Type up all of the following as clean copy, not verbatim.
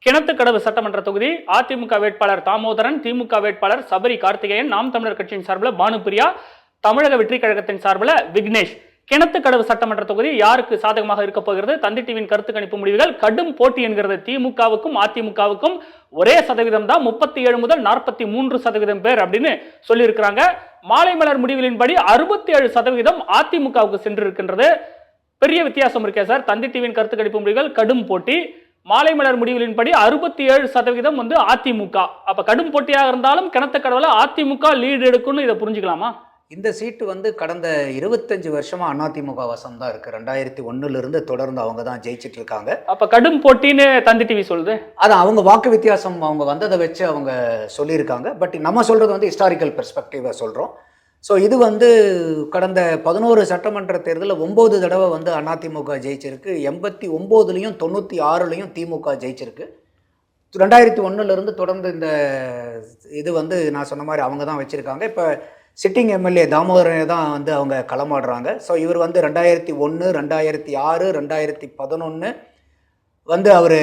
கிணத்துக்கடவு சட்டமன்ற தொகுதி அதிமுக வேட்பாளர் தாமோதரன், திமுக வேட்பாளர் சபரி கார்த்திகேயன், நாம் தமிழர் கட்சியின் சார்பில் பானுபிரியா, தமிழக வெற்றி கழகத்தின் சார்பில் விக்னேஷ். கிணத்துக்கடவு சட்டமன்ற தொகுதி யாருக்கு சாதகமாக இருக்க போகிறது? தந்தி டிவியின் கருத்து கணிப்பு முடிவுகள் கடும் போட்டி என்கிறது. திமுகவுக்கும் அதிமுகவுக்கும் ஒரே சதவீதம் தான், 37 முதல் 43% பேர் அப்படின்னு சொல்லி இருக்கிறாங்க. மாலை மலர் முடிவுகளின்படி 67% அதிமுகவுக்கு சென்று இருக்கின்றது. பெரிய வித்தியாசம் இருக்கே சார். தந்தி டிவியின் கருத்து கணிப்பு முடிவுகள் கடும் போட்டி, மாலை மலர் முடிவுகளின்படி 67% வந்து அதிமுக. அப்ப கடும் போட்டியாக இருந்தாலும் கிணத்துக்கடவுல அதிமுக லீடு எடுக்கும்னு இதை புரிஞ்சுக்கலாமா? இந்த சீட்டு வந்து கடந்த 25 வருஷமா அதிமுக வசம் தான் இருக்கு. 2001 இருந்து தொடர்ந்து அவங்க தான் ஜெயிச்சிட்டு இருக்காங்க. அப்ப கடும் போட்டின்னு தந்தி டிவி சொல்லுது. அது அவங்க வாக்கு வித்தியாசம் அவங்க வந்ததை வச்சு அவங்க சொல்லியிருக்காங்க. பட் நம்ம சொல்றது வந்து ஹிஸ்டாரிக்கல் பெர்ஸ்பெக்டிவா சொல்றோம். ஸோ இது வந்து கடந்த 11 சட்டமன்ற தேர்தலில் 9 தடவை வந்து அதிமுக ஜெயிச்சிருக்கு. 89லையும் 96லையும் திமுக ஜெயிச்சிருக்கு. 2001 தொடர்ந்து இந்த இது வந்து நான் சொன்ன மாதிரி அவங்க தான் வச்சுருக்காங்க. இப்போ சிட்டிங் எம்எல்ஏ தாமோதரனை தான் வந்து அவங்க களமாடுறாங்க. ஸோ இவர் வந்து 2001, 2006, 2011 வந்து அவர்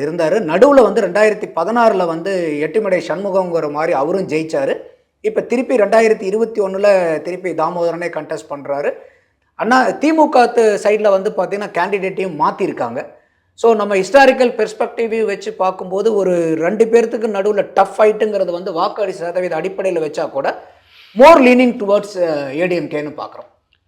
இருந்தார். நடுவில் வந்து 2016 வந்து எட்டுமடை சண்முகங்கிற மாதிரி அவரும் ஜெயிச்சார். இப்போ திருப்பி 2021 திருப்பி தாமோதரனே கண்டெஸ்ட் பண்ணுறாரு. திமுக சைடில் வந்து பார்த்திங்கன்னா கேண்டிடேட்டையும் மாற்றிருக்காங்க. ஸோ நம்ம ஹிஸ்டாரிக்கல் பெர்ஸ்பெக்டிவ் வச்சு பார்க்கும்போது ஒரு 2 பேர்த்துக்கு நடுவில் டஃப் ஃபைட்டுங்கிறது வந்து வாக்கு சதவீத அடிப்படையில் வச்சா கூட மோர் லீனிங் டுவர்ட்ஸ் ஏடிஎம்கேன்னு பார்க்குறோம்.